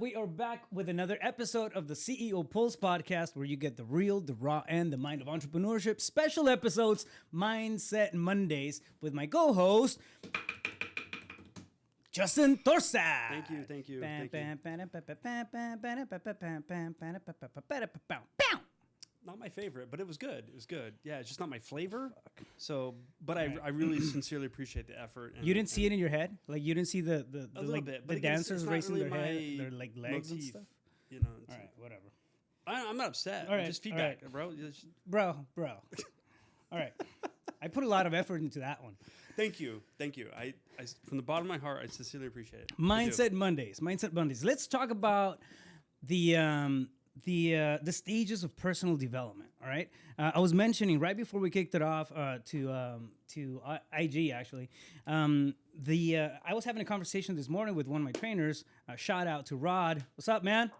We are back with another episode of the CEO Pulse podcast, where you get the real, the raw, and the mind of entrepreneurship. Special episodes, Mindset Mondays, with my co-host, Justin Torsa. Thank you. Not my favorite, but it was good. Yeah, it's just not my flavor. So, but I really sincerely appreciate the effort. You didn't see it in your head? Like, you didn't see the little bit, the but again, dancers it's not racing really their head, my their like legs motif, and stuff? You know. All right, whatever. I'm not upset. All right, Just feedback, all bro. Bro. All right. I put a lot of effort into that one. Thank you. I from the bottom of my heart, I sincerely appreciate it. Mindset Mondays. Let's talk about the stages of personal development. All right. I was mentioning right before we kicked it off to IG actually. I was having a conversation this morning with one of my trainers. Shout out to Rod. What's up, man?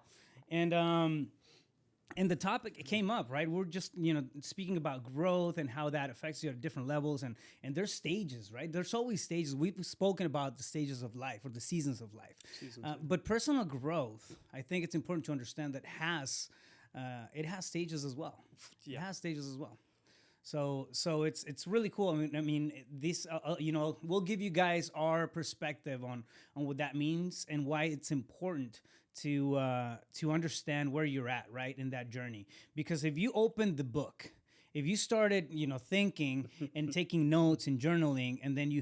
And the topic came up, right? We're just, speaking about growth and how that affects you at different levels. And there's stages, right? There's always stages. We've spoken about the stages of life or the seasons of life. But personal growth, I think it's important to understand that it has stages as well. Yeah. It has stages as well. So it's really cool. I mean, this, we'll give you guys our perspective on what that means and why it's important to understand where you're at, right, in that journey. Because if you opened the book, if you started, thinking and taking notes and journaling, and then you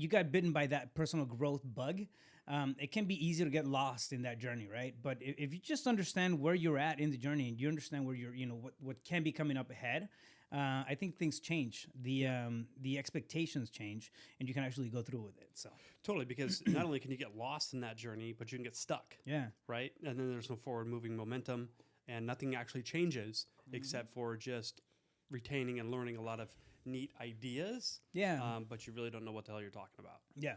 got bitten by that personal growth bug, it can be easy to get lost in that journey, right? But if you just understand where you're at in the journey and you understand where you're, what can be coming up ahead, I think things change. The expectations change, and you can actually go through with it. So totally, because not only can you get lost in that journey, but you can get stuck. Yeah. Right. And then there's no forward moving momentum, and nothing actually changes except for just retaining and learning a lot of neat ideas. Yeah. But you really don't know what the hell you're talking about. Yeah.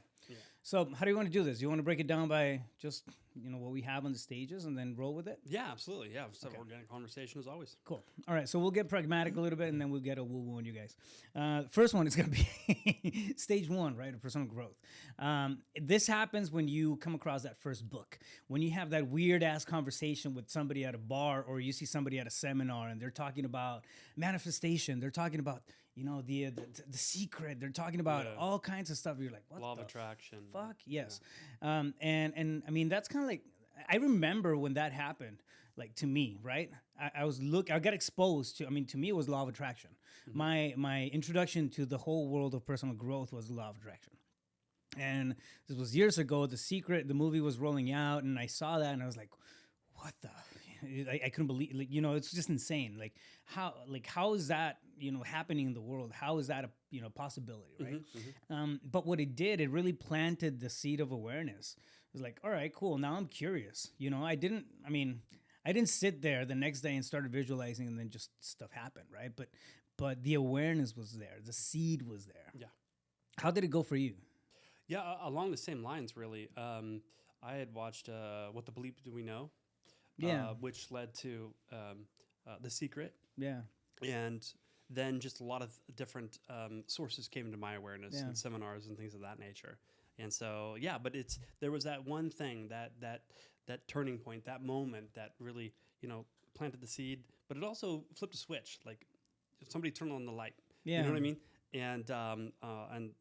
So how do you want to do this? You want to break it down by just, what we have on the stages and then roll with it? Yeah, absolutely. Yeah. So organic conversation as always. Cool. All right. So we'll get pragmatic a little bit, and then we'll get a woo-woo on you guys. First one is going to be stage one, right? Of personal growth. This happens when you come across that first book, when you have that weird ass conversation with somebody at a bar, or you see somebody at a seminar and they're talking about manifestation. They're talking about, the secret. They're talking about all kinds of stuff. You're like, what? Law of attraction. Fuck yes. Yeah. And I mean, that's kind of like, I remember when that happened, like, to me, right? I got exposed to me, it was law of attraction. Mm-hmm. My introduction to the whole world of personal growth was law of attraction. And this was years ago. The Secret, the movie was rolling out, and I saw that and I was like, what the, I couldn't believe, it's just insane. Like how is that, happening in the world? How is that a possibility, right? Mm-hmm. But what it did, it really planted the seed of awareness. It was like, all right, cool. Now I'm curious. I didn't sit there the next day and started visualizing and then just stuff happened, right? But the awareness was there. The seed was there. Yeah. How did it go for you? Yeah, along the same lines, really. I had watched What the Bleep Do We Know? Which led to The Secret. Yeah. And then just a lot of different sources came into my awareness and seminars and things of that nature. And so, but there was that one thing, that turning point, that moment that really, planted the seed, but it also flipped a switch. Like somebody turned on the light. Yeah. You know what I mean? And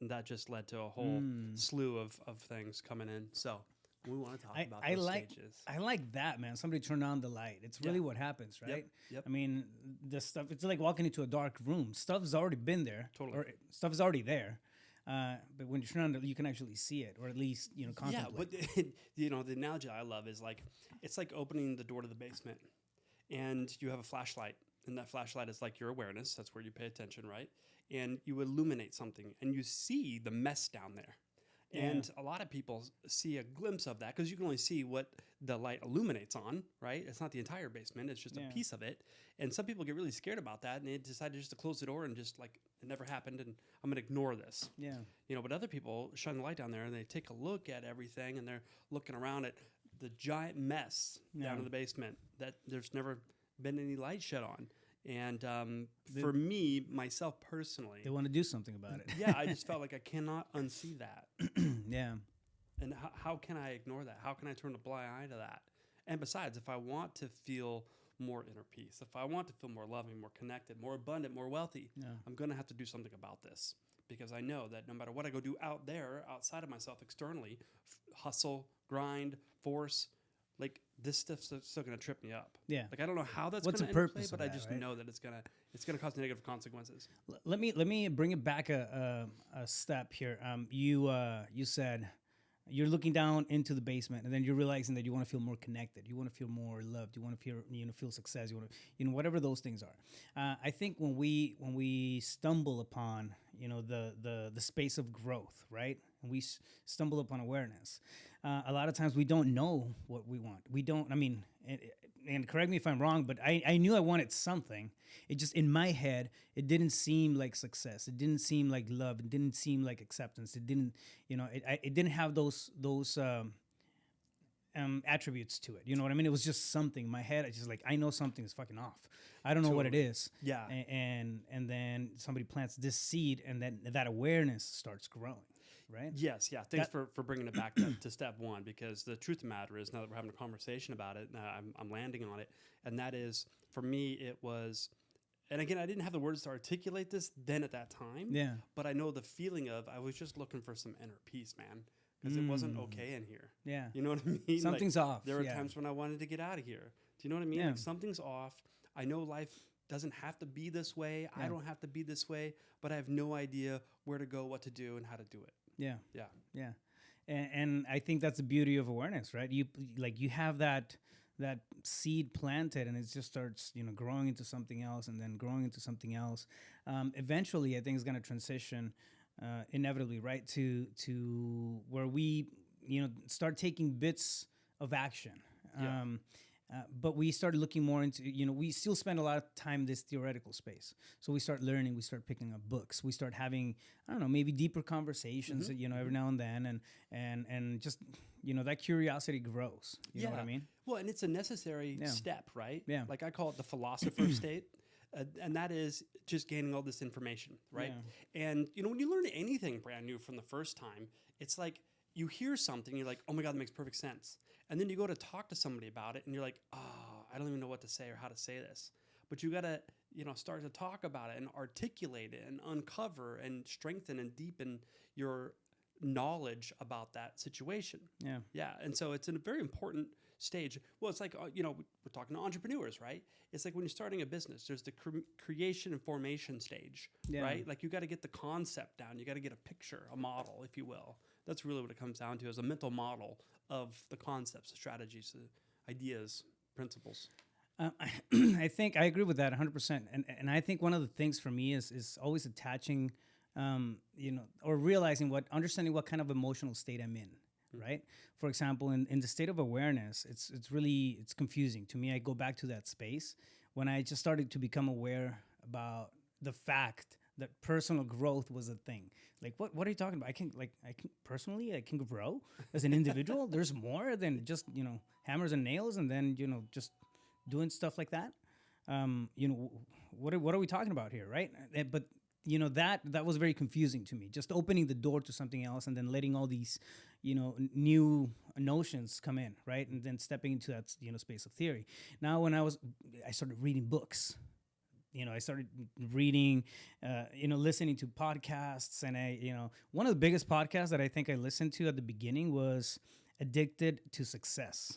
that just led to a whole slew of things coming in. So we want to talk about those stages. I like that, man. Somebody turned on the light. It's really what happens, right? Yep. I mean, the stuff, it's like walking into a dark room. Stuff's already been there. Totally. Or stuff is already there. But when you turn on, you can actually see it, or at least, contemplate. Yeah, but the analogy I love is like, it's like opening the door to the basement, and you have a flashlight, and that flashlight is like your awareness. That's where you pay attention, right? And you illuminate something, and you see the mess down there. And a lot of people see a glimpse of that because you can only see what the light illuminates on, right? It's not the entire basement. It's just a piece of it. And some people get really scared about that, and they decide just to close the door and just like, it never happened, and I'm going to ignore this. Yeah. But other people shine the light down there, and they take a look at everything, and they're looking around at the giant mess down in the basement that there's never been any light shed on. And for me, myself personally, they want to do something about it. Yeah, I just felt like I cannot unsee that. Yeah. And how can I ignore that? How can I turn a blind eye to that? And besides, if I want to feel more inner peace, if I want to feel more loving, more connected, more abundant, more wealthy, I'm going to have to do something about this, because I know that no matter what I go do out there, outside of myself, externally, hustle, grind, force, like this stuff's still going to trip me up. Yeah. Like I don't know how that's going to interplay, but I just know that it's going to cause negative consequences. Let me bring it back a step here. You said you're looking down into the basement, and then you're realizing that you want to feel more connected. You want to feel more loved. You want to feel success. You want to, whatever those things are. I think when we stumble upon, the space of growth, right? And we stumble upon awareness. A lot of times we don't know what we want. We don't. I mean, and correct me if I'm wrong, but I knew I wanted something. It just, in my head, it didn't seem like success. It didn't seem like love. It didn't seem like acceptance. It didn't, it didn't have those attributes to it. You know what I mean? It was just something in my head. I just I know something is fucking off. I don't know what it is. Yeah. And then somebody plants this seed, and then that awareness starts growing. Right? Yes, yeah. Thanks for bringing it back to step one, because the truth of the matter is, now that we're having a conversation about it, I'm landing on it, and that is, for me, it was, and again, I didn't have the words to articulate this then at that time, but I know the feeling of, I was just looking for some inner peace, man, because it wasn't okay in here. Yeah. You know what I mean? Something's off. There were times when I wanted to get out of here. Do you know what I mean? Yeah. Like, something's off. I know life doesn't have to be this way. I don't have to be this way, but I have no idea where to go, what to do, and how to do it. Yeah. And I think that's the beauty of awareness, right? You have that seed planted, and it just starts, growing into something else, and then growing into something else. Eventually, I think it's going to transition inevitably, right, to where we, start taking bits of action. Yeah. But we started looking more into, we still spend a lot of time in this theoretical space. So we start learning, we start picking up books, we start having, I don't know, maybe deeper conversations, every now and then. And just, that curiosity grows. You know what I mean? Well, and it's a necessary step, right? Yeah. Like I call it the philosopher state. And that is just gaining all this information, right? Yeah. And, when you learn anything brand new from the first time, it's like you hear something, you're like, oh my God, that makes perfect sense. And then you go to talk to somebody about it, and you're like, oh, I don't even know what to say or how to say this. But you got to, start to talk about it and articulate it and uncover and strengthen and deepen your knowledge about that situation. Yeah. Yeah. And so it's a very important stage. Well, it's like, we're talking to entrepreneurs, right? It's like when you're starting a business, there's the creation and formation stage, right? Like you got to get the concept down. You got to get a picture, a model, if you will. That's really what it comes down to, is a mental model of the concepts, the strategies, the ideas, principles. I think I agree with that 100%. And I think one of the things for me is always attaching, or understanding what kind of emotional state I'm in, right? For example, in the state of awareness, it's confusing. To me, I go back to that space when I just started to become aware about the fact that personal growth was a thing. Like, what are you talking about? I can grow as an individual. There's more than just, hammers and nails and then, just doing stuff like that. What are we talking about here, right? But, that was very confusing to me. Just opening the door to something else and then letting all these, new notions come in, right? And then stepping into that, space of theory. Now, when I started reading books. I started reading, listening to podcasts, and one of the biggest podcasts that I think I listened to at the beginning was Addicted to Success.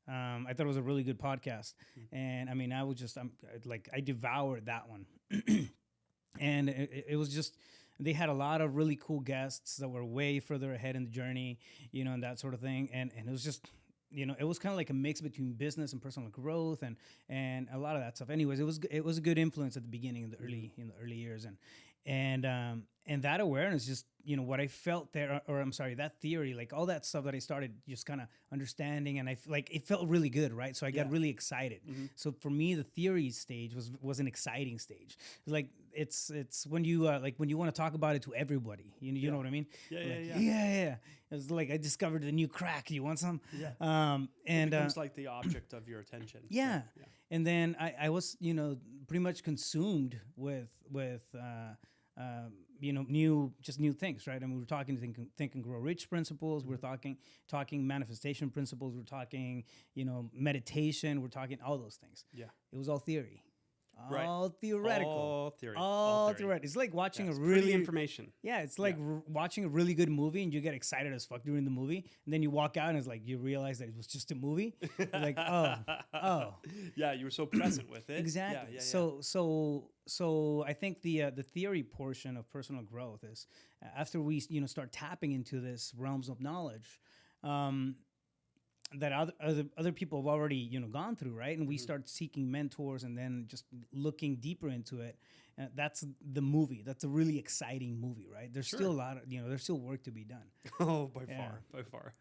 I thought it was a really good podcast, and I mean, I devoured that one, and it was just, they had a lot of really cool guests that were way further ahead in the journey, and that sort of thing, and it was just. It was kind of like a mix between business and personal growth and a lot of that stuff. Anyways, it was a good influence at the beginning in the early years, and that awareness, just what I felt there, or I'm sorry, that theory, like all that stuff that I started just kind of understanding, and it felt really good, right? So I got really excited. So for me, the theory stage was an exciting stage. Like it's when you when you want to talk about it to everybody, you know what I mean? Yeah. It's like I discovered a new crack. You want some? Yeah. And it becomes like the object of your attention. Yeah. And then I was pretty much consumed with new things, right? I mean, we're talking think and grow rich principles. We're talking manifestation principles. We're talking, meditation. We're talking all those things. Yeah. It was all theory. Right. All theoretical. All theory. All theoretical. It's like watching a pretty really information. Yeah, it's like watching a really good movie and you get excited as fuck during the movie, and then you walk out and it's like you realize that it was just a movie. You're like, oh. Yeah, you were so present with it. Exactly. Yeah. So I think the theory portion of personal growth is after we start tapping into this realms of knowledge. That other people have already gone through, right? And we start seeking mentors and then just looking deeper into it. That's the movie. That's a really exciting movie, right? There's still a lot of there's still work to be done. Oh, by far.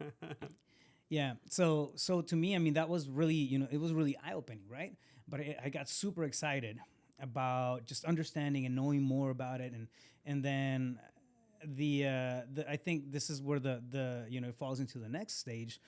Yeah. So to me, I mean, that was really it was really eye opening, right? But I got super excited about just understanding and knowing more about it, and then I think this is where the it falls into the next stage,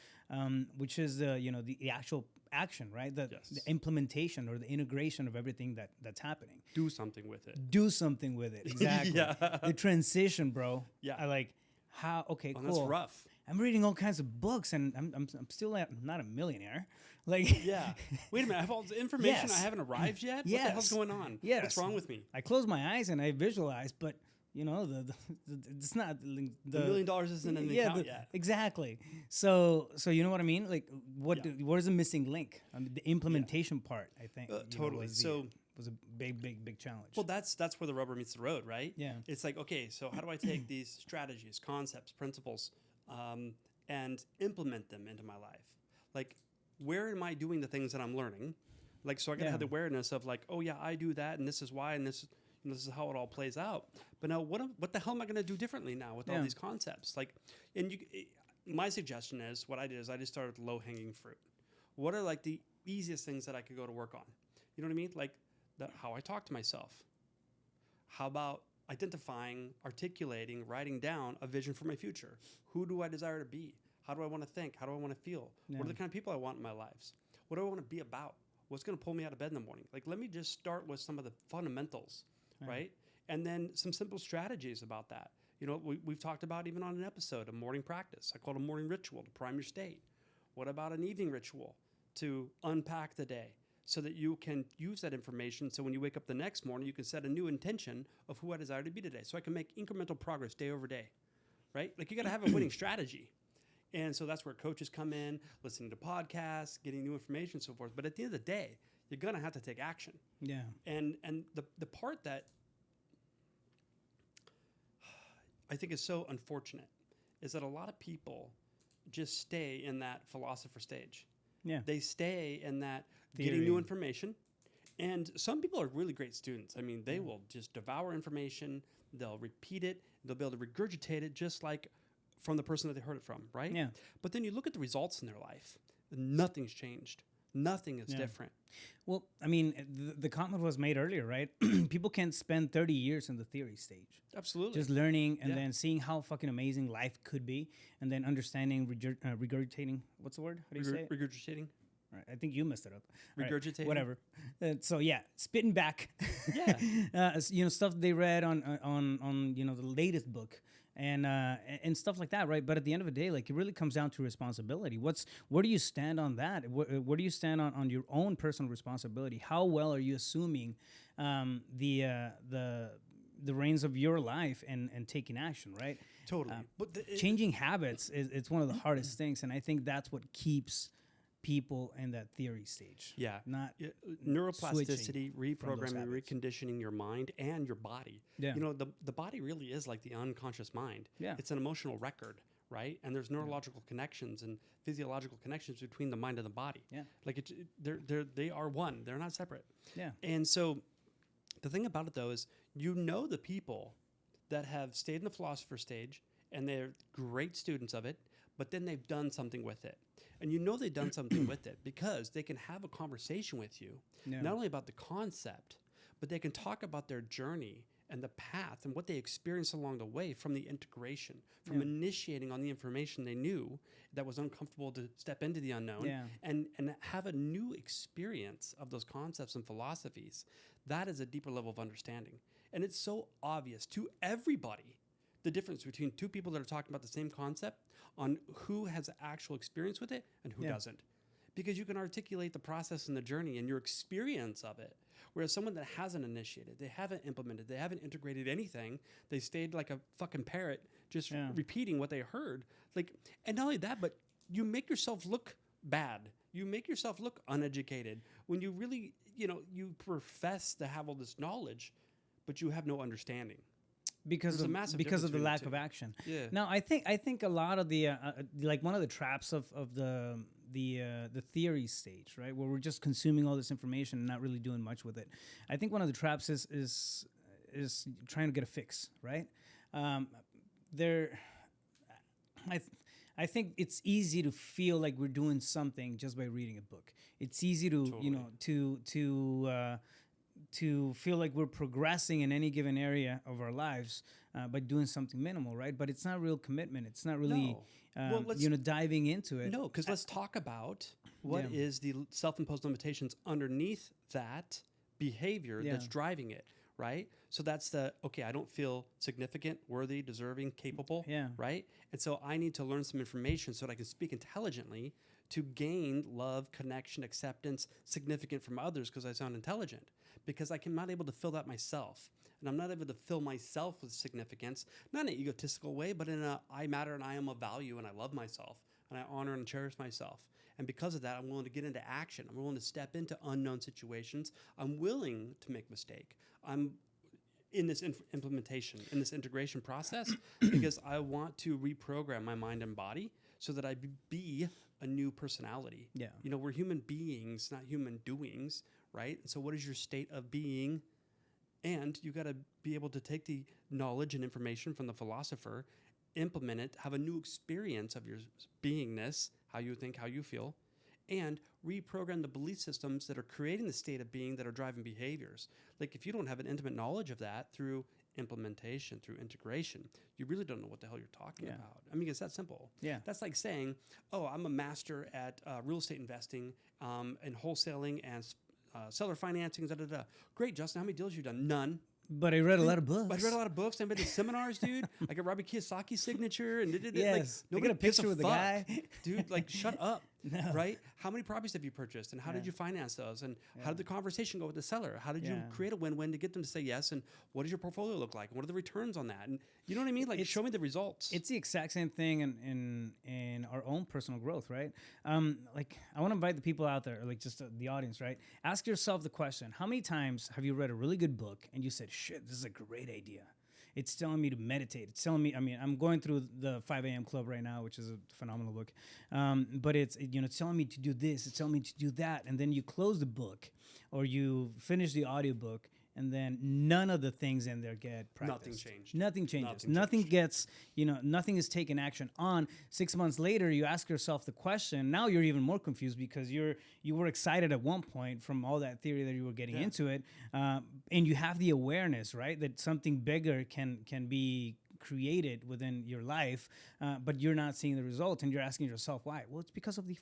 which is the actual action, right? The implementation or the integration of everything that's happening. Do something with it. Exactly. The transition, bro. Yeah. I like how. Okay, cool. That's rough. I'm reading all kinds of books, and I'm still not a millionaire. Like, yeah. Wait a minute. I have all this information. Yes. I haven't arrived yet. Yes. What the hell's going on? Yes. What's wrong with me? I close my eyes and I visualize, but it's not the $1 million isn't in the account yet. Exactly. So you know what I mean? Like, where's the missing link? I mean, the implementation part, I think. Totally. Was a big challenge. Well, that's where the rubber meets the road, right? Yeah. It's like, okay, so how do I take these strategies, concepts, principles, and implement them into my life? Like, where am I doing the things that I'm learning? Like, so I gotta have the awareness of like, oh yeah, I do that, and this is why, and this is how it all plays out. But now, what the hell am I gonna do differently now with all these concepts? Like, and my suggestion is, what I did is I just started with low-hanging fruit. What are like the easiest things that I could go to work on? You know what I mean? Like how I talk to myself. How about identifying, articulating, writing down a vision for my future? Who do I desire to be? How do I want to think? How do I want to feel? Yeah. What are the kind of people I want in my lives? What do I want to be about? What's going to pull me out of bed in the morning? Like, let me just start with some of the fundamentals, right? And then some simple strategies about that. We've talked about even on an episode, a morning practice. I call it a morning ritual to prime your state. What about an evening ritual to unpack the day so that you can use that information so when you wake up the next morning, you can set a new intention of who I desire to be today. So I can make incremental progress day over day, right? Like, you got to have a winning strategy. And so that's where coaches come in, listening to podcasts, getting new information, and so forth. But at the end of the day, you're going to have to take action. Yeah. And the part that I think is so unfortunate is that a lot of people just stay in that philosopher stage. Yeah. They stay in that theory. Getting new information. And some people are really great students. I mean, they will just devour information. They'll repeat it. They'll be able to regurgitate it just like from the person that they heard it from, right? Yeah. But then you look at the results in their life. Nothing's changed. Nothing is different. Well, I mean, the comment was made earlier, right? People can spend 30 years in the theory stage. Absolutely. Just learning and then seeing how fucking amazing life could be, and then understanding, regurgitating. What's the word? How do you say it? Regurgitating. Right, I think you messed it up. Regurgitating. Right, whatever. So spitting back. Yeah. Stuff they read on the latest book. And stuff like that, right? But at the end of the day, like, it really comes down to responsibility. Where do you stand on that? Where do you stand on your own personal responsibility? How well are you assuming the reins of your life and taking action, right? Totally. But changing habits it's one of the hardest things, and I think that's what keeps people in that theory stage. Yeah. Not neuroplasticity, reprogramming, reconditioning your mind and your body. Yeah. The body really is like the unconscious mind. Yeah. It's an emotional record, right? And there's neurological connections and physiological connections between the mind and the body. Yeah. Like they are one. They're not separate. Yeah. And so the thing about it though is the people that have stayed in the philosopher stage and they're great students of it, but then they've done something with it. And they've done something with it because they can have a conversation with you, not only about the concept, but they can talk about their journey and the path and what they experienced along the way from the integration, from initiating on the information they knew that was uncomfortable to step into the unknown and have a new experience of those concepts and philosophies That is a deeper level of understanding. And it's so obvious to everybody the difference between two people that are talking about the same concept on who has actual experience with it and who doesn't. Because you can articulate the process and the journey and your experience of it. Whereas someone that hasn't initiated, they haven't implemented, they haven't integrated anything, they stayed like a fucking parrot just repeating what they heard. Like, and not only that, but you make yourself look bad. You make yourself look uneducated when you really, you profess to have all this knowledge, but you have no understanding. Because of the lack of action. Yeah. Now, I think a lot of the like one of the traps of the theory stage, right, where we're just consuming all this information and not really doing much with it. I think one of the traps is trying to get a fix, right? I think it's easy to feel like we're doing something just by reading a book. It's easy to to feel like we're progressing in any given area of our lives by doing something minimal, right? But it's not real commitment. It's not really, diving into it. No, because let's talk about what is the self-imposed limitations underneath that behavior that's driving it, right? So that's I don't feel significant, worthy, deserving, capable, right? And so I need to learn some information so that I can speak intelligently to gain love, connection, acceptance, significant from others because I sound intelligent. Because I'm not able to fill that myself. And I'm not able to fill myself with significance, not in an egotistical way, but in I matter and I am of value and I love myself and I honor and cherish myself. And because of that, I'm willing to get into action. I'm willing to step into unknown situations. I'm willing to make mistake. I'm in this implementation, in this integration process, because I want to reprogram my mind and body so that I be a new personality. Yeah. We're human beings, not human doings, right? So what is your state of being? And you got to be able to take the knowledge and information from the philosopher, implement it, have a new experience of your beingness, how you think, how you feel, and reprogram the belief systems that are creating the state of being that are driving behaviors. Like if you don't have an intimate knowledge of that through implementation, through integration, you really don't know what the hell you're talking about. I mean, it's that simple. Yeah. That's like saying, oh, I'm a master at real estate investing and wholesaling and seller financing, da-da-da. Great, Justin. How many deals you done? None. But I read a lot of books. I read a lot of books. I've been to seminars, dude. I got Robert Kiyosaki's signature. And yes. Like, I got a picture with the guy. Dude, like, shut up. No. Right? How many properties have you purchased? And how did you finance those? And how did the conversation go with the seller? How did you create a win-win to get them to say yes? And what does your portfolio look like? And what are the returns on that? And you know what I mean? Like, show me the results. It's the exact same thing in our own personal growth, right? Like, I want to invite the people out there, like just the audience, right? Ask yourself the question, how many times have you read a really good book and you said, shit, this is a great idea? It's telling me to meditate. It's telling me, I'm going through the 5 a.m. Club right now, which is a phenomenal book. But it's telling me to do this. It's telling me to do that. And then you close the book or you finish the audiobook and then none of the things in there get practiced. Nothing changes. Nothing gets, nothing is taken action on. 6 months later, you ask yourself the question. Now you're even more confused because you were excited at one point from all that theory that you were getting into it. And you have the awareness, right, that something bigger can be created within your life, but you're not seeing the result and you're asking yourself why. Well, it's because of the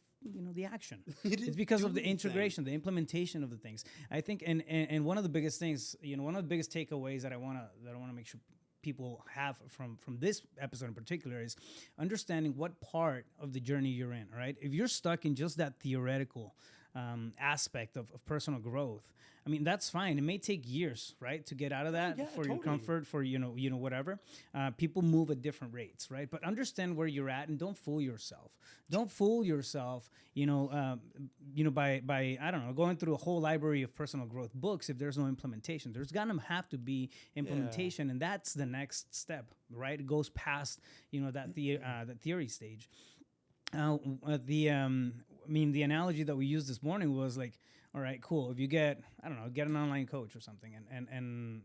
action. It's because of the integration, the implementation of the things. I think and one of the biggest things, one of the biggest takeaways that I want to make sure people have from this episode in particular is understanding what part of the journey you're in, right? If you're stuck in just that theoretical aspect of personal growth, I mean, that's fine. It may take years, right, to get out of that for your comfort, for, whatever. People move at different rates, right? But understand where you're at and don't fool yourself. Don't fool yourself, by, I don't know, going through a whole library of personal growth books if there's no implementation. There's going to have to be implementation, and that's the next step, right? It goes past, that theory stage. The analogy that we used this morning was like, all right, cool. If you get an online coach or something and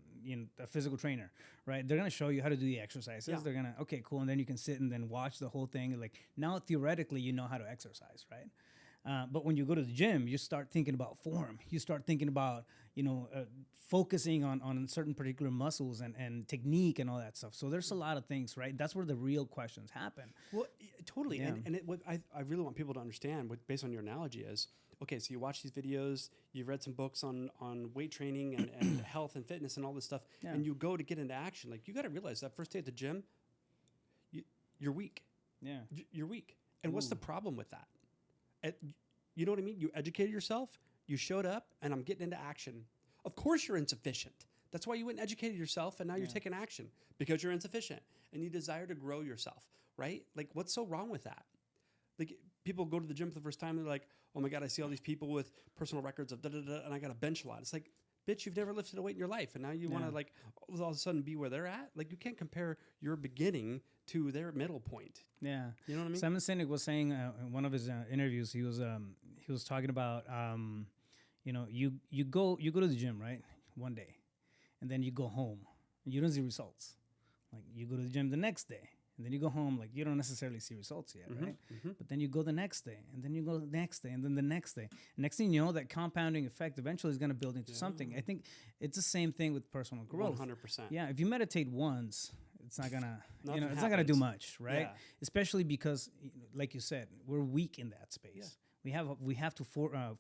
a physical trainer, right? They're going to show you how to do the exercises. Yeah. They're going to, okay, cool. And then you can sit and then watch the whole thing. Like now, theoretically, you know how to exercise, right? But when you go to the gym, you start thinking about form. You start thinking about, focusing on certain particular muscles and technique and all that stuff. So there's a lot of things, right? That's where the real questions happen. Well, totally. Yeah. And what I really want people to understand, based on your analogy, is okay, so you watch these videos, you've read some books on weight training and health and fitness and all this stuff, and you go to get into action. Like, you got to realize that first day at the gym, you're weak. Yeah. You're weak. And what's the problem with that? You know what I mean? You educated yourself, you showed up, and I'm getting into action. Of course you're insufficient. That's why you went and educated yourself, and now you're taking action because you're insufficient and you desire to grow yourself, right? Like, what's so wrong with that? Like, people go to the gym for the first time, they're like, oh my God, I see all these people with personal records of da-da-da, and I got to bench a lot. It's like, bitch, you've never lifted a weight in your life, and now you want to, like, all of a sudden be where they're at? Like, you can't compare your beginning to their middle point. Yeah. You know what I mean? Simon Sinek was saying in one of his interviews, he was talking about, you go to the gym, right, one day, and then you go home, and you don't see results. Like, you go to the gym the next day, and then you go home, like, you don't necessarily see results yet, right? But then you go the next day, and then you go the next day, and then the next day. Next thing you know, that compounding effect eventually is going to build into something. I think it's the same thing with personal growth. 100%. Yeah, if you meditate once, it's not gonna, Nothing it's not gonna do much, right? Yeah. Especially because, like you said, we're weak in that space. Yeah. We have to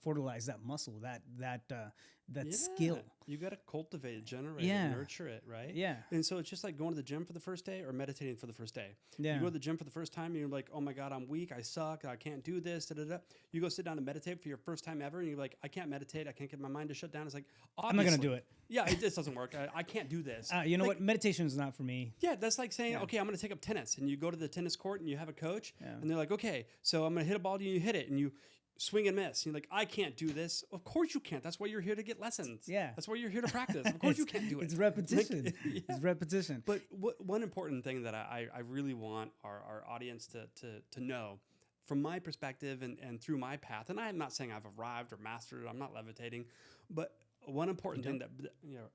fertilize that muscle, that skill. You got to cultivate it, generate Yeah. it, nurture it, right? Yeah. And so it's just like going to the gym for the first day or meditating for the first day. Yeah. You go to the gym for the first time and you're like, oh my God, I'm weak. I suck. I can't do this. Da, da, da. You go sit down and meditate for your first time ever and you're like, I can't meditate. I can't get my mind to shut down. It's like, obviously, I'm not gonna do it. Yeah, this doesn't work. I can't do this. You know Like, what? Meditation is not for me. Yeah, that's like saying, okay, I'm going to take up tennis. And you go to the tennis court and you have a coach. Yeah. And they're like, okay, so I'm going to hit a ball and you hit it. And you swing and miss. You're like, I can't do this. Of course you can't. That's why you're here to get lessons. Yeah. That's why you're here to practice. Of course you can't do it. It's repetition. Like, yeah. It's repetition. But one important thing that I really want our audience to know from my perspective and through my path, and I'm not saying I've arrived or mastered it, I'm not levitating, but one important thing that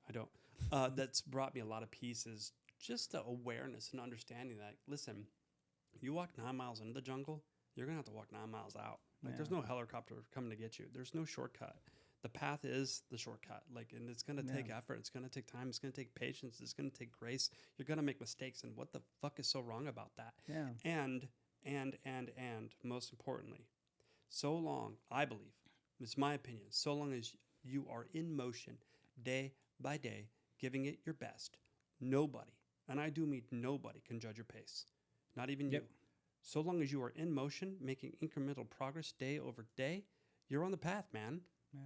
I don't, that's brought me a lot of peace is just the awareness and understanding that, listen, you walk 9 miles into the jungle, you're going to have to walk 9 miles out. Like, there's no helicopter coming to get you. There's no shortcut. The path is the shortcut. Like, and it's going to take effort. It's going to take time. It's going to take patience. It's going to take grace. You're going to make mistakes. And what the fuck is so wrong about that? Yeah. And most importantly, so long, I believe, it's my opinion, so long as you are in motion day by day, giving it your best, nobody, and I do mean nobody, can judge your pace. Not even you. So long as you are in motion, making incremental progress day over day, you're on the path, man. Yeah.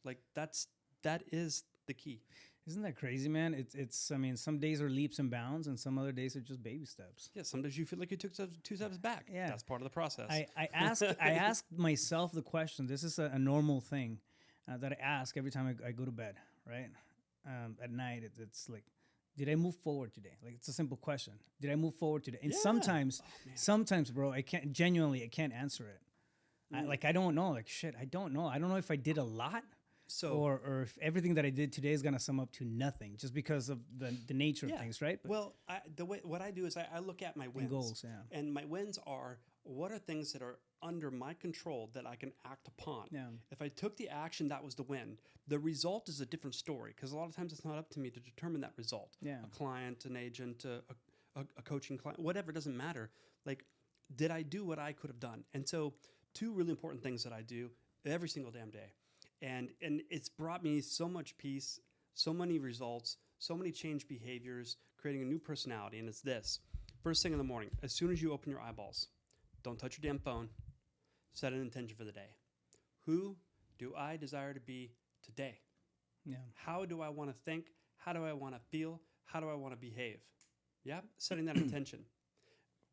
Like, that is the key. Isn't that crazy, man? It's I mean, some days are leaps and bounds, and some other days are just baby steps. Yeah, some days you feel like you took two steps back. Yeah. That's part of the process. I asked myself the question. This is a normal thing that I ask every time I go to bed, right? At night, it's like, did I move forward today? Like, it's a simple question. Did I move forward today? And sometimes, bro, I can't answer it. I don't know. Like, shit, I don't know. I don't know if I did a lot. So, or if everything that I did today is gonna sum up to nothing, just because of the nature of things, right? But well, what I do is I look at my wins. Goals, and my wins are, what are things that are under my control that I can act upon. Yeah. If I took the action, that was the win. The result is a different story, because a lot of times it's not up to me to determine that result. Yeah. A client, an agent, a coaching client, whatever, it doesn't matter. Like, did I do what I could have done? And so, two really important things that I do every single damn day. And it's brought me so much peace, so many results, so many changed behaviors, creating a new personality. And it's this. First thing in the morning, as soon as you open your eyeballs, don't touch your damn phone. Set an intention for the day. Who do I desire to be today? Yeah. How do I want to think? How do I want to feel? How do I want to behave? Yeah, setting that intention.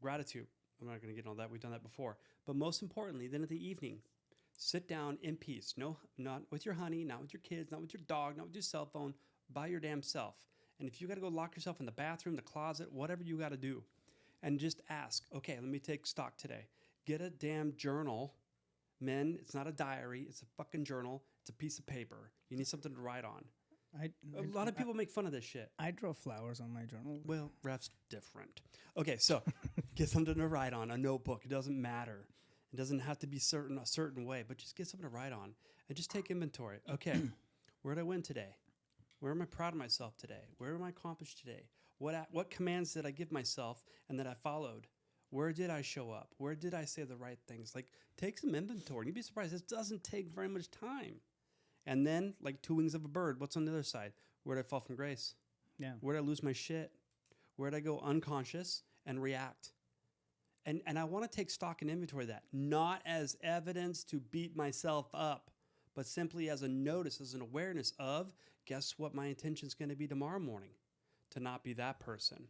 Gratitude. I'm not going to get into all that. We've done that before. But most importantly, then at the evening, sit down in peace. No, not with your honey, not with your kids, not with your dog, not with your cell phone, by your damn self. And if you got to go lock yourself in the bathroom, the closet, whatever you got to do, and just ask, okay, let me take stock today. Get a damn journal. Men, it's not a diary. It's a fucking journal. It's a piece of paper. You need something to write on. A lot of people make fun of this shit. I draw flowers on my journal. Well, Ref's different. Okay, so get something to write on, a notebook. It doesn't matter. It doesn't have to be a certain way, but just get something to write on and just take inventory. Okay, where did I win today? Where am I proud of myself today? Where am I accomplished today? What commands did I give myself and that I followed? Where did I show up? Where did I say the right things? Like, take some inventory. You'd be surprised. This doesn't take very much time. And then, like two wings of a bird, what's on the other side? Where did I fall from grace? Yeah. Where did I lose my shit? Where did I go unconscious and react? And I want to take stock and inventory of that, not as evidence to beat myself up, but simply as a notice, as an awareness of, guess what my intention is going to be tomorrow morning? To not be that person.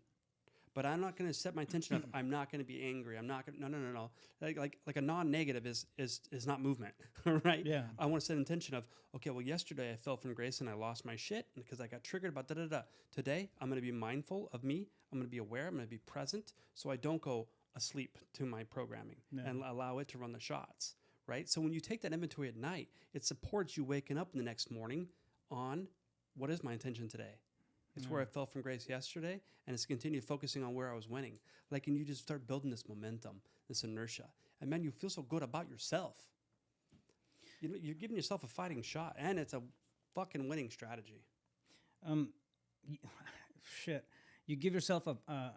But I'm not going to set my intention of, I'm not going to be angry. I'm not going to, no. Like a non-negative is not movement, right? Yeah. I want to set an intention of, okay, well, yesterday I fell from grace and I lost my shit because I got triggered about da-da-da. Today, I'm going to be mindful of me. I'm going to be aware. I'm going to be present so I don't go asleep to my programming and allow it to run the shots, right? So when you take that inventory at night, it supports you waking up in the next morning on what is my intention today? It's where I fell from grace yesterday, and it's continue focusing on where I was winning. Like, and you just start building this momentum, this inertia. And man, you feel so good about yourself. You know, you're giving yourself a fighting shot, and it's a fucking winning strategy. Shit. You give yourself a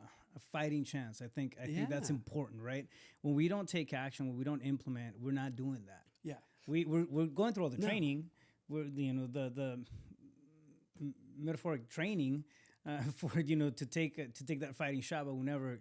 fighting chance. I think that's important, right? When we don't take action, when we don't implement, we're not doing that. Yeah. We're going through all the training. We're the metaphoric training for to take that fighting shot, but we'll never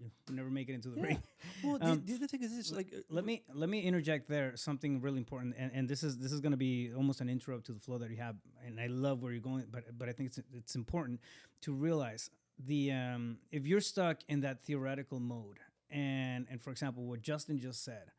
make it into the ring. Well, the other thing is this, like, let me interject there something really important, and this is going to be almost an interrupt to the flow that you have, and I love where you're going, but I think it's important to realize if you're stuck in that theoretical mode, and for example, what Justin just said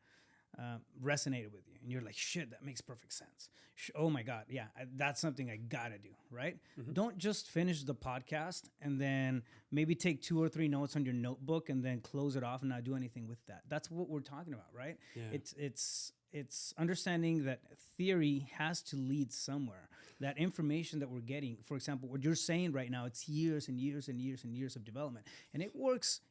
resonated with you, and you're like, shit, that makes perfect sense. Oh my God, yeah, that's something I gotta do, right? Mm-hmm. Don't just finish the podcast and then maybe take 2 or 3 notes on your notebook and then close it off and not do anything with that. That's what we're talking about, right? Yeah. It's understanding that theory has to lead somewhere. That information that we're getting, for example, what you're saying right now, it's years and years and years and years of development. And it works,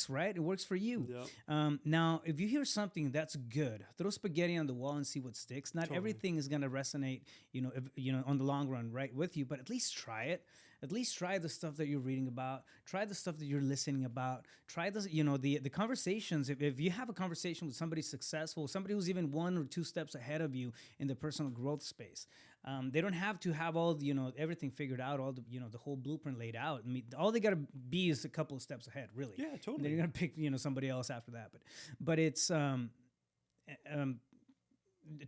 right? It works for you. Yep. Now, if you hear something that's good, throw spaghetti on the wall and see what sticks. Not everything is going to resonate, on the long run, right, with you, but at least try it. At least try the stuff that you're reading about. Try the stuff that you're listening about. Try the conversations. If you have a conversation with somebody successful, somebody who's even 1 or 2 steps ahead of you in the personal growth space, they don't have to have all everything figured out, all the whole blueprint laid out. I mean, all they gotta be is a couple of steps ahead, really. Yeah, totally. And they're gonna pick somebody else after that, but it's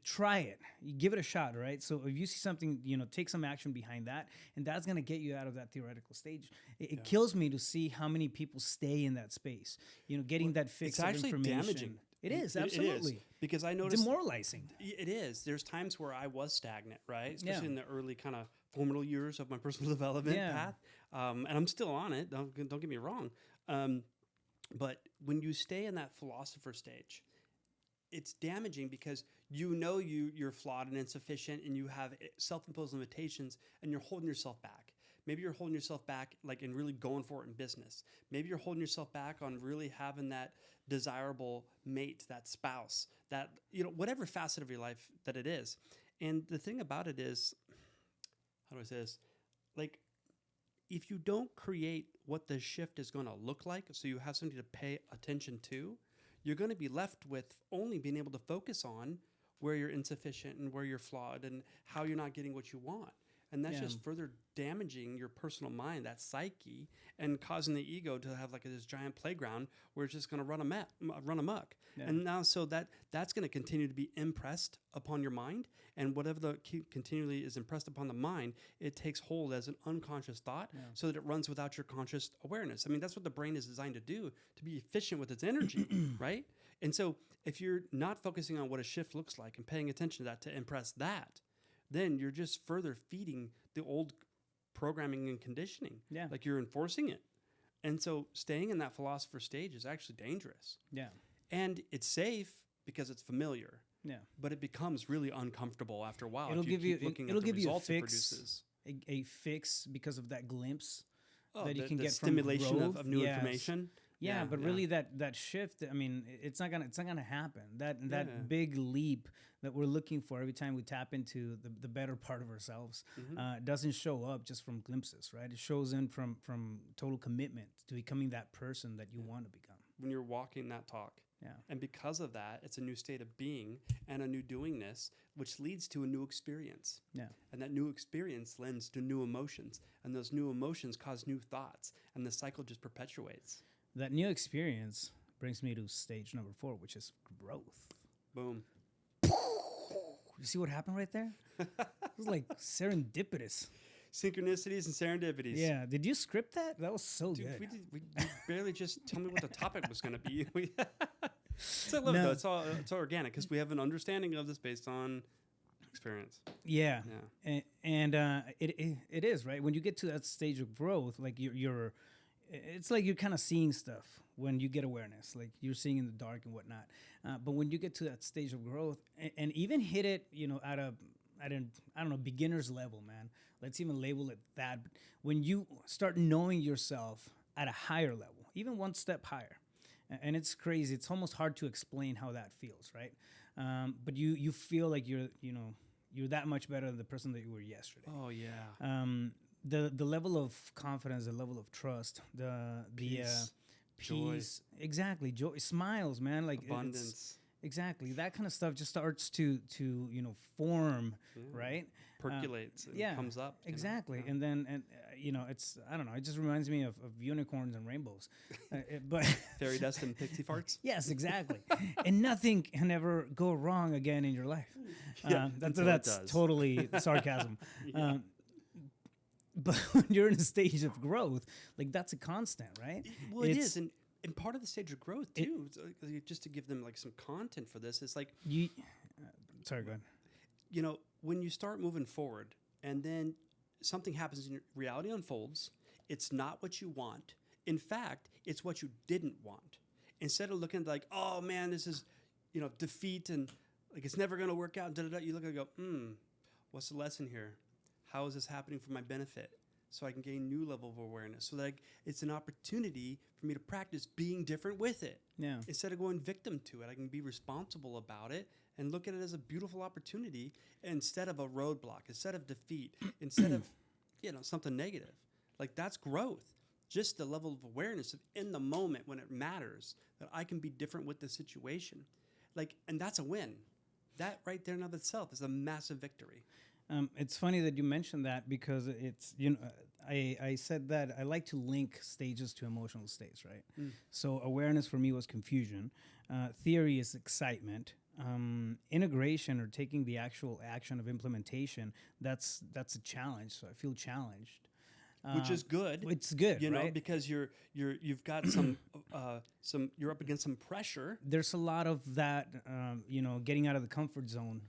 try it. You give it a shot, right? So if you see something, take some action behind that, and that's going to get you out of that theoretical stage. It kills me to see how many people stay in that space, getting that fix of information. It's actually damaging. It is, absolutely. It is, because I noticed... demoralizing. It is. There's times where I was stagnant, right? Especially in the early kind of formative years of my personal development path. And I'm still on it. Don't get me wrong. But when you stay in that philosopher stage, it's damaging because you're flawed and insufficient, and you have self-imposed limitations, and you're holding yourself back. Maybe you're holding yourself back, like, in really going for it in business. Maybe you're holding yourself back on really having that desirable mate, that spouse, that, whatever facet of your life that it is. And the thing about it is, how do I say this? Like, if you don't create what the shift is going to look like, so you have something to pay attention to, you're going to be left with only being able to focus on where you're insufficient and where you're flawed and how you're not getting what you want. And that's just further damaging your personal mind, that psyche, and causing the ego to have like this giant playground where it's just going to run amok. Yeah. And now, so that's going to continue to be impressed upon your mind, and whatever continually is impressed upon the mind, it takes hold as an unconscious thought, so that it runs without your conscious awareness. I mean, that's what the brain is designed to do, to be efficient with its energy, right? And so if you're not focusing on what a shift looks like and paying attention to that to impress that, then you're just further feeding the old programming and conditioning. Yeah. Like, you're enforcing it. And so staying in that philosopher stage is actually dangerous. Yeah. And it's safe because it's familiar. Yeah. But it becomes really uncomfortable after a while. It'll give you a fix because of that glimpse that you can get from stimulation of new information. Yeah, but really that shift, I mean, it's not gonna happen. That big leap that we're looking for every time we tap into the better part of ourselves doesn't show up just from glimpses, right? It shows in from total commitment to becoming that person that you want to become. when you're walking that talk. Yeah. And because of that, it's a new state of being and a new doingness, which leads to a new experience. Yeah. And that new experience lends to new emotions. And those new emotions cause new thoughts. And the cycle just perpetuates. That new experience brings me to stage number 4, which is growth. Boom. You see what happened right there? It was like serendipitous. Synchronicities and serendipities. Yeah. Did you script that? That was so Dude, good. we barely just tell me what the topic was going to be. So I love it, though. It's all organic because we have an understanding of this based on experience. Yeah. And it is, right? When you get to that stage of growth, like it's like you're kind of seeing stuff when you get awareness, like you're seeing in the dark and whatnot. But when you get to that stage of growth and even hit it, at an, I don't know, beginner's level, man, let's even label it that. When you start knowing yourself at a higher level, even one step higher, and it's crazy. It's almost hard to explain how that feels, right? But you feel like you're that much better than the person that you were yesterday. Oh yeah. The level of confidence, the level of trust, the peace, joy. Exactly, joy, smiles, man, like abundance. Exactly, that kind of stuff just starts to form, right? Percolates. And comes up. Exactly, Yeah. and then it's, I don't know. It just reminds me of unicorns and rainbows, but fairy dust and pixie farts. Yes, exactly, and nothing can ever go wrong again in your life. Yeah, That's totally sarcasm. Yeah. But when you're in a stage of growth, like that's a constant, right? Well, it is, and part of the stage of growth too. Just to give them like some content for this, it's like sorry, go ahead. When you start moving forward, and then something happens and your reality unfolds, it's not what you want. In fact, it's what you didn't want. Instead of looking like, oh man, this is defeat and like it's never going to work out. You look and go, what's the lesson here? How is this happening for my benefit? So I can gain new level of awareness. So that it's an opportunity for me to practice being different with it. Yeah. Instead of going victim to it, I can be responsible about it and look at it as a beautiful opportunity instead of a roadblock, instead of defeat, instead of something negative. Like that's growth. Just the level of awareness of in the moment when it matters that I can be different with the situation. And that's a win. That right there in of itself is a massive victory. It's funny that you mentioned that because it's, I said that I like to link stages to emotional states, right? So awareness for me was confusion. Theory is excitement. Integration or taking the actual action of implementation, that's a challenge. So I feel challenged. Which is good. It's good, right? Because you've got some you're up against some pressure. There's a lot of that, getting out of the comfort zone,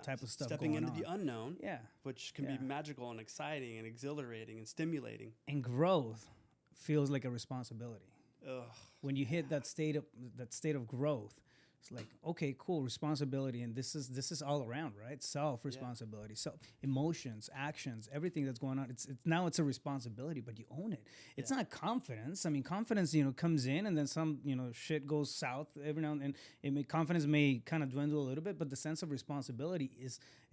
type of stuff. Stepping going into on. the unknown, which can be magical and exciting and exhilarating and stimulating. And growth feels like a responsibility. Ugh. When you hit that state of growth, it's like, okay, cool, responsibility, and this is all around, right? Self-responsibility, emotions, actions, everything that's going on. It's now it's a responsibility, but you own it. It's not confidence. I mean, confidence, comes in, and then some, shit goes south every now and then. Confidence may kind of dwindle a little bit, but the sense of responsibility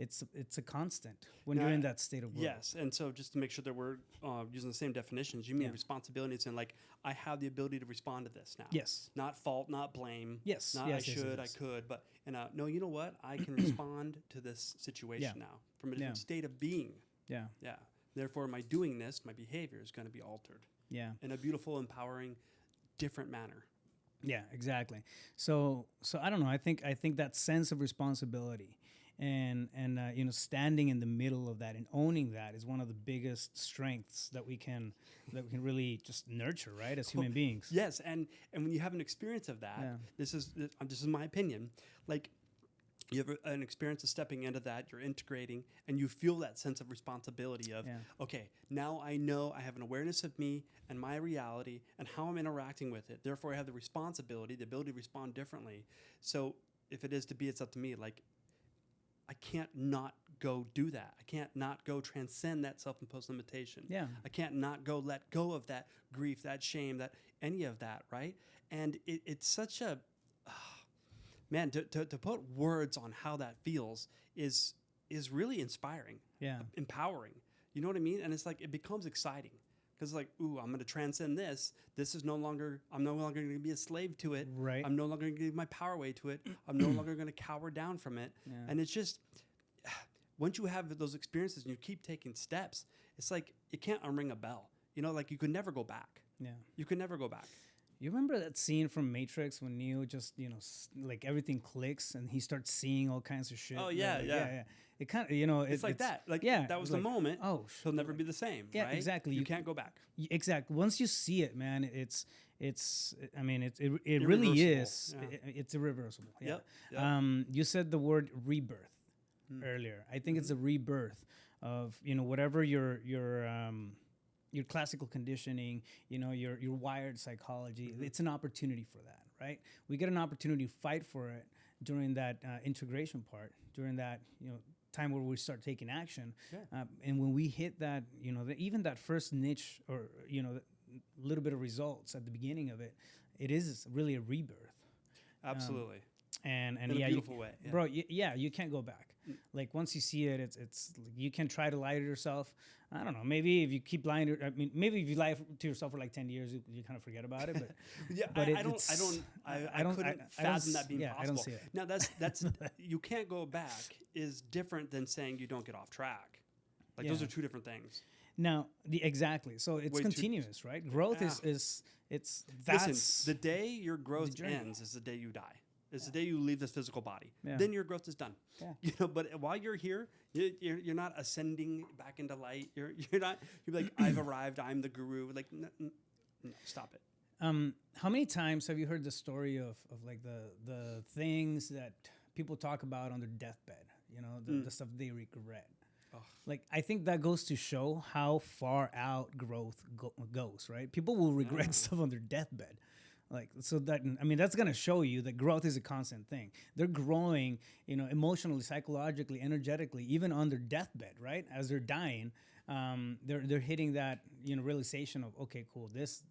it's a constant when you're in that state of growth. Yes, and so just to make sure that we're using the same definitions, you mean responsibility? It's in like I have the ability to respond to this now. Yes. Not fault, not blame. Yes. Not yes, I could, but no. You know what? I can respond to this situation now from a different state of being. Yeah. Yeah. Therefore, my doingness, my behavior is going to be altered. Yeah. In a beautiful, empowering, different manner. Yeah, exactly. So I don't know. I think that sense of responsibility and standing in the middle of that and owning that is one of the biggest strengths that we can really just nurture, right, as human beings. Yes, and when you have an experience of that, this is my opinion. Like you have an experience of stepping into that, you're integrating, and you feel that sense of responsibility of, okay, now I know I have an awareness of me and my reality and how I'm interacting with it. Therefore, I have the responsibility, the ability to respond differently. So if it is to be, it's up to me. Like, I can't not go do that. I can't not go transcend that self-imposed limitation. Yeah. I can't not go let go of that grief, that shame, that any of that, right? And it's such a... man, to put words on how that feels is really inspiring, empowering. You know what I mean? And it's like it becomes exciting Because like, ooh, I'm going to transcend this. This is no longer, I'm no longer going to be a slave to it. Right. I'm no longer going to give my power away to it. I'm no longer going to cower down from it. Yeah. And it's just, once you have those experiences and you keep taking steps, it's like, you can't unring a bell. You know, like you could never go back. Yeah. You could never go back. You remember that scene from Matrix when Neo just, like everything clicks and he starts seeing all kinds of shit? Oh, yeah, yeah. It kind of, It's like that. Like, that was the moment. Oh, he'll never be the same. Yeah, right? exactly. You can't go back. Exactly. Once you see it, man, it really is. Yeah. It's irreversible. Yeah. Yep. You said the word rebirth earlier. I think it's a rebirth of, whatever your classical conditioning, your wired psychology. It's an opportunity for that, right? We get an opportunity to fight for it during that integration part, during that, time where we start taking action. Yeah. And when we hit that, even that first niche or, little bit of results at the beginning of it, it is really a rebirth. Absolutely. And in a beautiful way. Yeah. Bro, you can't go back. Like once you see it, it's like you can try to lie to yourself. I don't know. Maybe if you keep lying, maybe if you lie to yourself for like 10 years, you kind of forget about it. But yeah, but I couldn't fathom that being possible. I don't see it. Now that's you can't go back is different than saying you don't get off track. Like those are two different things. Now, exactly. So it's continuous, right? Growth is that's. Listen, the day your growth ends is the day you die. It's the day you leave this physical body. Yeah. Then your growth is done. Yeah. But while you're here, you're not ascending back into light. You're like, I've arrived. I'm the guru. Like, no, stop it. How many times have you heard the story of like the things that people talk about on their deathbed? The stuff they regret. Oh. Like, I think that goes to show how far out growth goes, right? People will regret stuff on their deathbed. Like, so that, that's going to show you that growth is a constant thing. They're growing, emotionally, psychologically, energetically, even on their deathbed, right? As they're dying, they're hitting that, realization of, okay, cool, this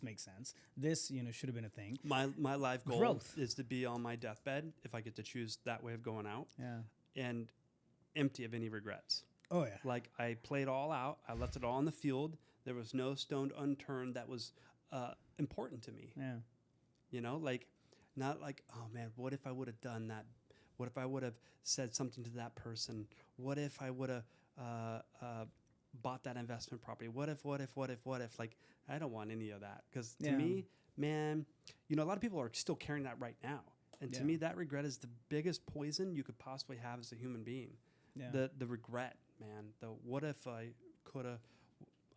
makes sense. This, should have been a thing. My life goal Growth is to be on my deathbed, if I get to choose that way of going out. Yeah. And empty of any regrets. Oh, yeah. Like, I played all out. I left it all on the field. There was no stone unturned that was important to me. Yeah. Like, not like, oh man, what if I would have done that? What if I would have said something to that person? What if I would have bought that investment property? What if? Like, I don't want any of that. Because to me, man, a lot of people are still carrying that right now. And to me, that regret is the biggest poison you could possibly have as a human being. Yeah. The regret, man. The what if I coulda,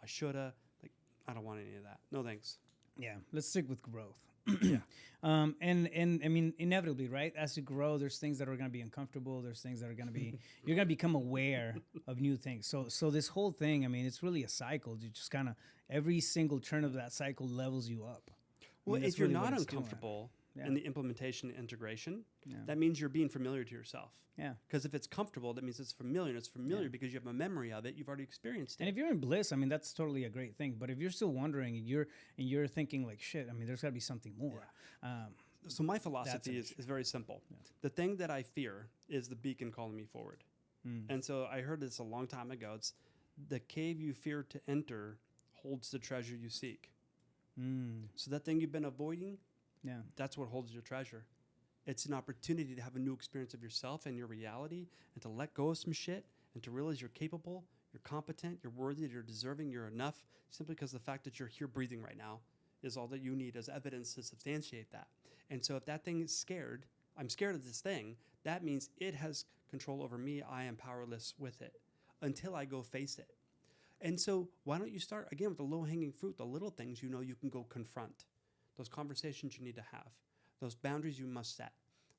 I shoulda. Like, I don't want any of that. No thanks. Yeah, let's stick with growth. Yeah. And inevitably, right? As you grow, there's things that are going to be uncomfortable. There's things that are going to be, you're going to become aware of new things. So this whole thing, it's really a cycle. You just kind of, every single turn of that cycle levels you up. Well, if you're not uncomfortable in the implementation and integration, that means you're being familiar to yourself. Yeah. Because if it's comfortable, that means it's familiar. And it's familiar because you have a memory of it. You've already experienced it. And if you're in bliss, that's totally a great thing. But if you're still wondering and you're thinking like, shit, there's got to be something more. Yeah. So my philosophy is very simple. Yeah. The thing that I fear is the beacon calling me forward. And so I heard this a long time ago. It's the cave you fear to enter holds the treasure you seek. So that thing you've been avoiding, that's what holds your treasure. It's an opportunity to have a new experience of yourself and your reality and to let go of some shit and to realize you're capable, you're competent, you're worthy, you're deserving, you're enough, simply because the fact that you're here breathing right now is all that you need as evidence to substantiate that. And so if that thing is scared, I'm scared of this thing, that means it has control over me. I am powerless with it until I go face it. And so why don't you start, again, with the low-hanging fruit, the little things you can go confront, those conversations you need to have, those boundaries you must set.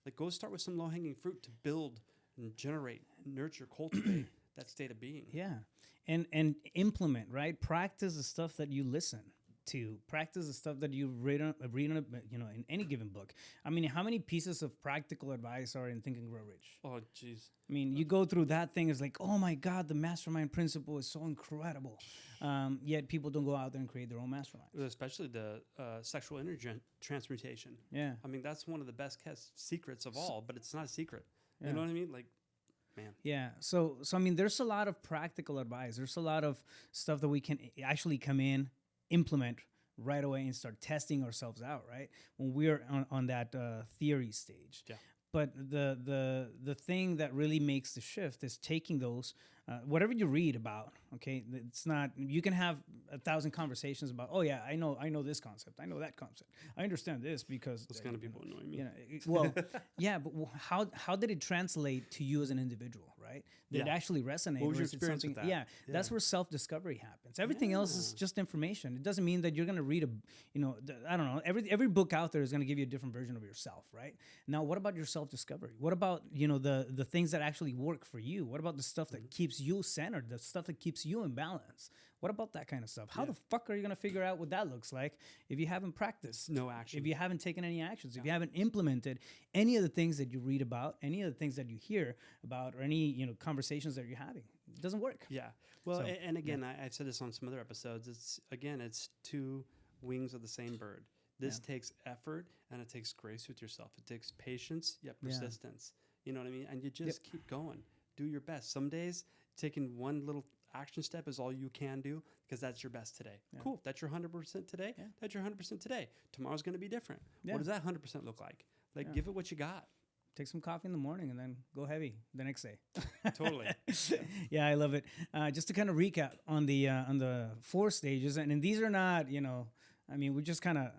Like, go start with some low-hanging fruit to build and generate, nurture, cultivate that state of being. Yeah. And implement, right? Practice the stuff that you listen to. Practice the stuff that you read on, in any given book. How many pieces of practical advice are in Think and Grow Rich? Oh, jeez. You go through that thing, it's like, oh my God, the mastermind principle is so incredible. Yet people don't go out there and create their own masterminds. Especially the sexual energy transmutation. Yeah. That's one of the best kept secrets of all, but it's not a secret. You know what I mean? Like, man. Yeah. So I mean, there's a lot of practical advice. There's a lot of stuff that we can actually come in, implement right away, and start testing ourselves out. Right when we're on that theory stage. Yeah. But the thing that really makes the shift is taking those, whatever you read about. Okay, it's not, you can have 1,000 conversations about, oh yeah, I know this concept, I know that concept, I understand this because Those kind of people annoy me. You know, well, yeah, but how did it translate to you as an individual, right? Did it actually resonate? What was or your is it experience something? with that? Yeah, that's where self-discovery happens. Everything else is just information. It doesn't mean that you're going to read I don't know, every book out there is going to give you a different version of yourself, right? Now, what about your self-discovery? What about, the things that actually work for you? What about the stuff that keeps you centered, the stuff that keeps you in balance? What about that kind of stuff? How the fuck are you going to figure out what that looks like if you haven't practiced? No action. If you haven't taken any actions, if you haven't implemented any of the things that you read about, any of the things that you hear about, or any, conversations that you're having, it doesn't work. Yeah. Well, So, and again, I've said this on some other episodes. It's two wings of the same bird. This takes effort and it takes grace with yourself. It takes patience, yet persistence. You know what I mean? And you just keep going. Do your best. Some days taking one little action step is all you can do because that's your best today. Yeah. Cool. That's your 100% today. Yeah. That's your 100% today. Tomorrow's going to be different. Yeah. What does that 100% look like? Give it what you got. Take some coffee in the morning and then go heavy the next day. Totally. Yeah, I love it. Just to kind of recap on the 4 stages, and these are not, we just kind of,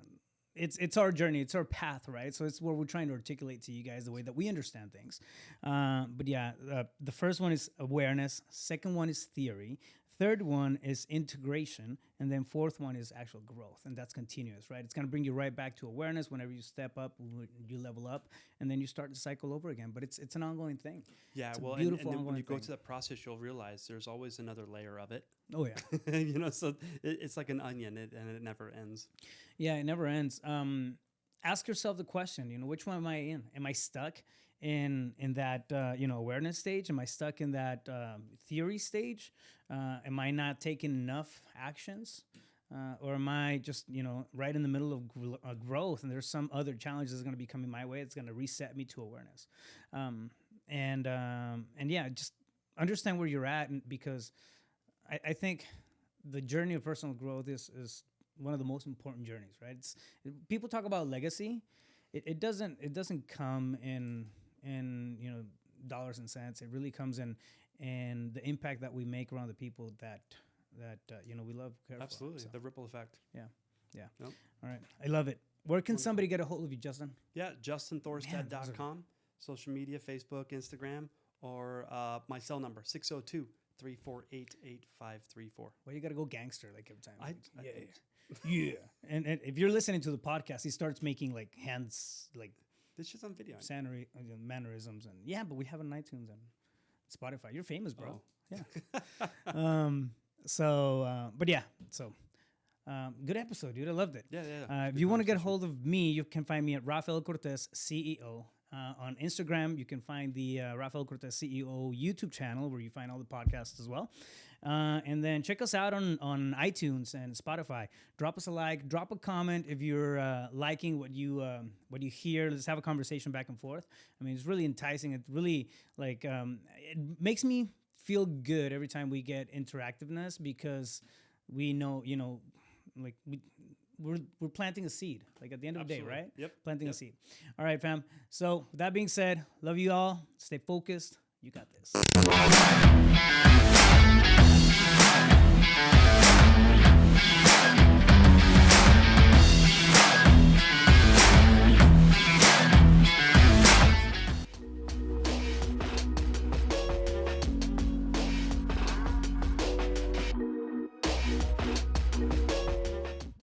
it's our journey, it's our path, right? So it's what we're trying to articulate to you guys the way that we understand things. But yeah, the first one is awareness. Second one is theory. Third one is integration. And then fourth one is actual growth. And that's continuous, right? It's going to bring you right back to awareness. Whenever you step up, you level up, and then you start the cycle over again. But it's an ongoing thing. Yeah, it's well, a beautiful and then when you go thing. To that process, you'll realize there's always another layer of it. Oh, yeah. So it's like an onion, and it never ends. Yeah, it never ends. Ask yourself the question, which one am I in? Am I stuck in that, awareness stage? Am I stuck in that theory stage? Am I not taking enough actions? Or am I just, right in the middle of growth, and there's some other challenge that's going to be coming my way? It's going to reset me to awareness. And yeah, just understand where you're at, because I think the journey of personal growth is one of the most important journeys, right? People talk about legacy. It doesn't come in dollars and cents. It really comes in the impact that we make around the people that we love, care Absolutely. for. So, the ripple effect. Yeah. Yep. All right. I love it. Where can somebody get a hold of you, Justin? Yeah, justinthorstad.com, social media, Facebook, Instagram, or my cell number, 602-348-8534. Well, you got to go gangster like every time. Yeah. Yeah. And if you're listening to the podcast, he starts making like hands, like this shit's on video. Mannerisms, and but we have it on iTunes and Spotify. You're famous, bro. Oh. Yeah. But yeah, so good episode, dude. I loved it. Yeah. If you want to get a hold of me, you can find me at Rafael Cortez CEO. On Instagram, you can find the Rafael Cortez CEO YouTube channel, where you find all the podcasts as well. And then check us out on iTunes and Spotify. Drop us a like, drop a comment if you're liking what you hear. Let's have a conversation back and forth. I mean, it's really enticing. It really it makes me feel good every time we get interactiveness, because we know, we're planting a seed, like at the end of the day, right? Yep. Planting a seed. All right, fam. So with that being said, love you all. Stay focused. You got this.